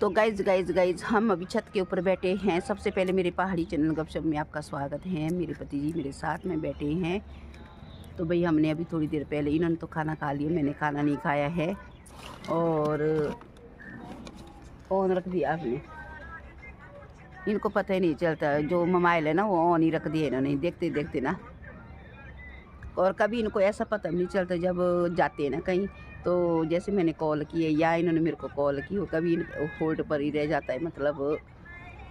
तो गाइज हम अभी छत के ऊपर बैठे हैं। सबसे पहले मेरे पहाड़ी चैनल गपशप में आपका स्वागत है। मेरे पति जी मेरे साथ में बैठे हैं। तो भाई हमने अभी थोड़ी देर पहले, इन्होंने तो खाना खा लिया, मैंने खाना नहीं खाया है। और ऑन रख दिया आपने, इनको पता ही नहीं चलता, जो मोबाइल है ना वो ऑन ही रख दिया इन्होंने, देखते देखते ना। और कभी इनको ऐसा पता नहीं चलता जब जाते हैं ना कहीं, तो जैसे मैंने कॉल किए या इन्होंने मेरे को कॉल की, वो कभी होल्ड पर ही रह जाता है, मतलब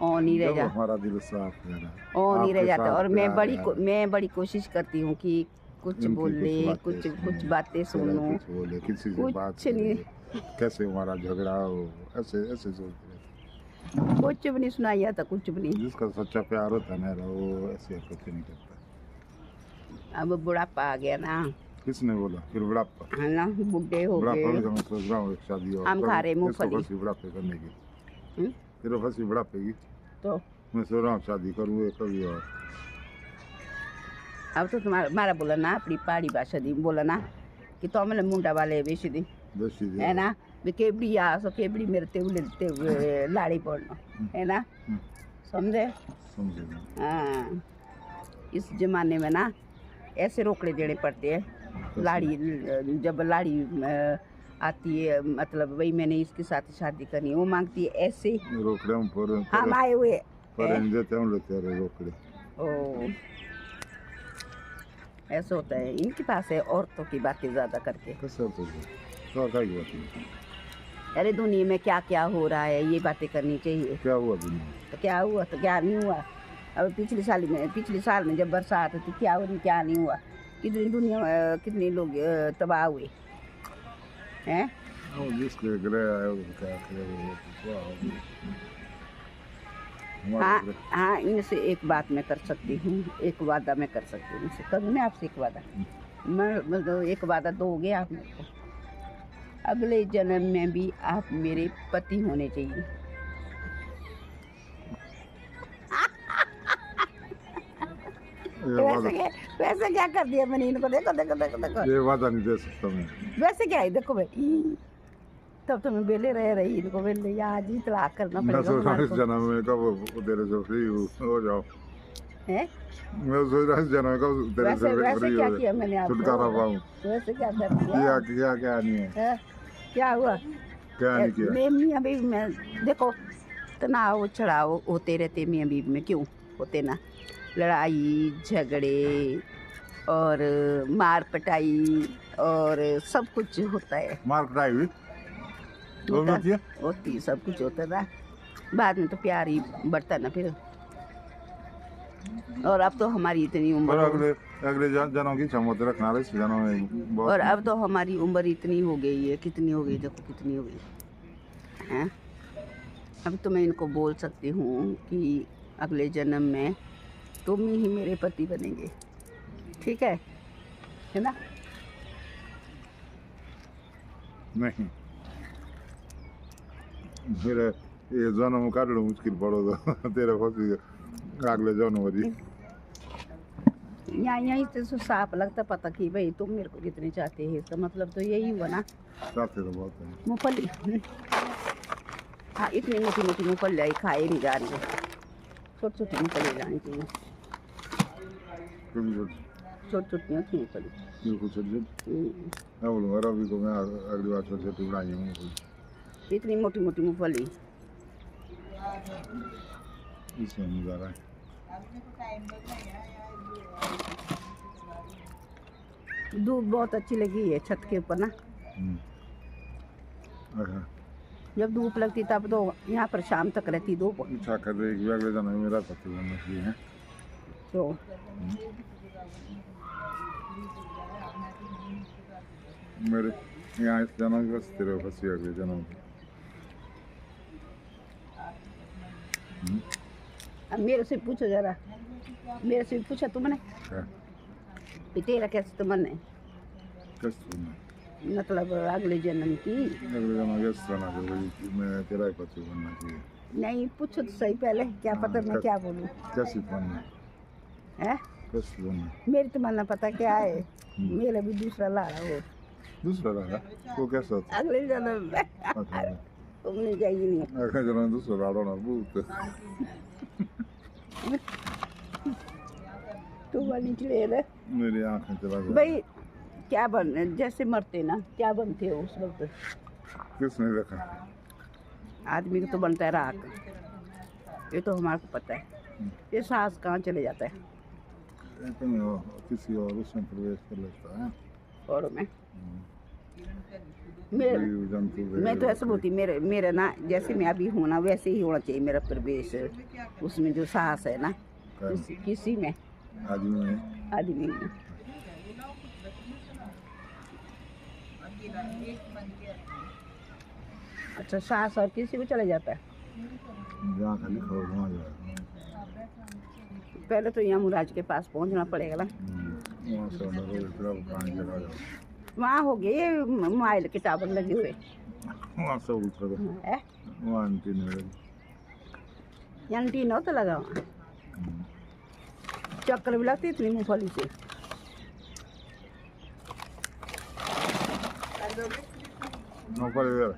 ऑन ही रह जाता, हमारा दिल साफ है, ऑन ही रह जाता है। और मैं बड़ी कोशिश करती हूँ कि कुछ बोले, कुछ बातें सुनूं, कुछ नहीं, कैसे हमारा झगड़ा हो, ऐसे ऐसे सोचते रहते। कुछ भी नहीं सुनाई आता, कुछ भी नहीं। जिसका सच्चा प्यार होता है ना वो ऐसी हरकतें नहीं करता। अब बुढ़ापा आ गया ना। किसने बोला फिर बुढ़ापा है ना, बुढ़े हो गए। मैं सोच रहा हूँ शादी और हम खा रहे मूंगफली बुढ़ापे करने की, फिर फंसी बुढ़ापे की, तो मैं सोच रहा हूँ शादी करूँ कभी। और अब तो तुम्हारा बोला ना, अपनी पहाड़ी भाषा दी बोला ना कि तो मैंने मुंडा वाले बेची दी है ना, केबड़ी आ सो केबड़ी मेरे ते लाड़ी पड़ना है ना, समझे। हाँ, इस जमाने में ना ऐसे रोकड़े देने पड़ते हैं। लाड़ी, जब लाड़ी आती है, मतलब वही मैंने इसके साथ शादी करनी है, वो मांगती है ऐसे रोकड़े हम आए हुए रोकड़े। ओ, ऐसा होता है इनके पास है, औरतों की बातें ज़्यादा करके। अरे दुनिया में क्या क्या हो रहा है ये बातें करनी चाहिए। क्या हुआ दुनिया, तो क्या हुआ, तो क्या नहीं हुआ। अब पिछले साल में जब बरसात थी, क्या हुआ, क्या नहीं हुआ, कितनी दुनिया, कितने लोग तबाह हुए हैं। हाँ, इनसे एक बात मैं कर सकती हूँ, एक वादा मैं कर सकती हूँ इनसे। करूँ मैं आपसे एक वादा, मैं एक वादा दोगे आप मेरे को, अगले जन्म में भी आप मेरे पति होने चाहिए। वैसे क्या कर दिया मैंने इनको, देखो देखो देखो देखो, ये वादा नहीं दे सकता मैं। वैसे क्या है, देखो भाई, तब तो मैं बेले रह रही, इनको बेले आज ही तलाक करना पड़ेगा। इस जन्म में कब तेरे से फ्री हो जाओ है, मैं सोच रहा इस जन्म में कब तेरे से फ्री क्या किया मैंने आपको, छुटकारा पाऊं। वैसे क्या कर दिया, क्या नहीं है, क्या हुआ, क्या नहीं किया। मैं मियां बीवी में देखो तनाव चढ़ाव होते रहते, मियां बीवी में क्यों होते ना, लड़ाई झगड़े और मार पिटाई और सब कुछ होता है। मार पिटाई भी होती, सब कुछ होता था, बाद में तो प्यार ही बढ़ता ना फिर। और अब तो हमारी इतनी उम्र, अगले जन्म की क्षमता रखना है इस जन्म में, और अब तो हमारी उम्र इतनी हो गई है, कितनी हो गई, देखो कितनी हो गई है। अब तो मैं इनको बोल सकती हूँ कि अगले जन्म में तुम ही मेरे पति बनेंगे, ठीक है ना। नहीं, फिर ये जन्म काट लो, मुश्किल पड़ोगा तेरे फंसी अगले जन्म वाली। यहीं से साफ लगता पता कि भाई तुम मेरे को कितने चाहते हैं, इसका मतलब तो यही हुआ ना। चाहते तो बहुत है मूंगफली, हाँ, इतनी मोटी मोटी मूंगफली खाए नहीं जा रही है, छोटी छोटी मूंगफली जानी चाहिए, छोटी छोटी होती मूंगफली। अगली बार छोटी बनाई, इतनी मोटी मोटी मूंगफली इसमें मजा रहा है। धूप बहुत अच्छी लगी है छत के ऊपर ना। जब धूप लगती तब तो यहाँ पर शाम तक रहती धूप। अच्छा कर रही है, अगले जन्म मेरा पति बनना चाहिए तो मेरे यहाँ इस जन्म बस तेरे फंसी अगले जन्म। अब मेरे से पूछो जरा, मेरे से पूछा तुमने तेरा कैसे तो मन है, मतलब अगले जन्म की, अगले जन्म मैं तेरा ही पति बनना चाहिए। नहीं पूछो तो सही पहले, क्या पता मैं क्या बोलूँ। कैसे बनना है, कैसे बनना, मेरी तो मन पता क्या है, मेरा भी दूसरा लाड़ा हो, दूसरा लाड़ा वो कैसा होता अगले जन्म में। घूमने जाएगी नहीं आँखें चलाने तो सराड़ो ना भूत तू बनी चले रे मेरी आँखें चला गई। भाई क्या बन जैसे मरते ना क्या बनते हो उस वक्त किसने देखा? आदमी को तो बनता है राख ये तो हमारे को पता है ये सांस कहाँ चले जाता है ये तो नहीं हो, किसी और उसमें प्रवेश कर लेता है। और मैं तो ऐसा बोलती मेरे ना जैसे मैं अभी हूँ ना वैसे ही होना चाहिए मेरा प्रवेश उसमें जो सांस है ना किसी में आदमी में अच्छा सांस और किसी को चले जाता है जहाँ खाली खबर वहाँ जाएगा। पहले तो यमराज के पास पहुंचना पड़ेगा ना वहाँ से फिर अब पानी चला जाओ। वहाँ हो गए मोबाइल के टावर लगे हुए वहाँ से उतर दो है वहाँ एंटीना लगी। एंटीना तो लगा वहाँ चक्कर भी लगती इतनी मूंगफली से ऊपर इधर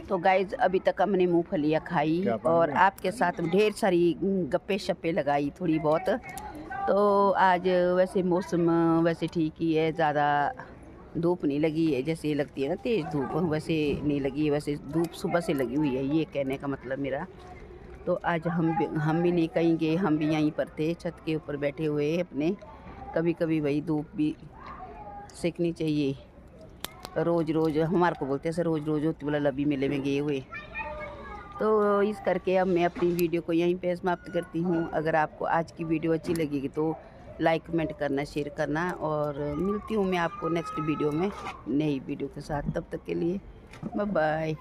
तो गाइज अभी तक हमने मूंगफलियाँ खाई और आपके साथ ढेर सारी गप्पे शप्पे लगाई थोड़ी बहुत। तो आज वैसे मौसम वैसे ठीक ही है, ज़्यादा धूप नहीं लगी है जैसे लगती है ना तेज़ धूप, वैसे नहीं लगी है। वैसे धूप सुबह से लगी हुई है, ये कहने का मतलब मेरा। तो आज हम भी नहीं कहीं गए, हम भी यहीं पर थे छत के ऊपर बैठे हुए अपने। कभी कभी भाई धूप भी सेकनी चाहिए, रोज़ रोज़ हमारे को बोलते हैं रोज़ रोज़ होती वाला लबी मेले में गए हुए। तो इस करके अब मैं अपनी वीडियो को यहीं पे समाप्त करती हूँ। अगर आपको आज की वीडियो अच्छी लगेगी तो लाइक कमेंट करना, शेयर करना, और मिलती हूँ मैं आपको नेक्स्ट वीडियो में नई वीडियो के साथ। तब तक के लिए बाय बाय।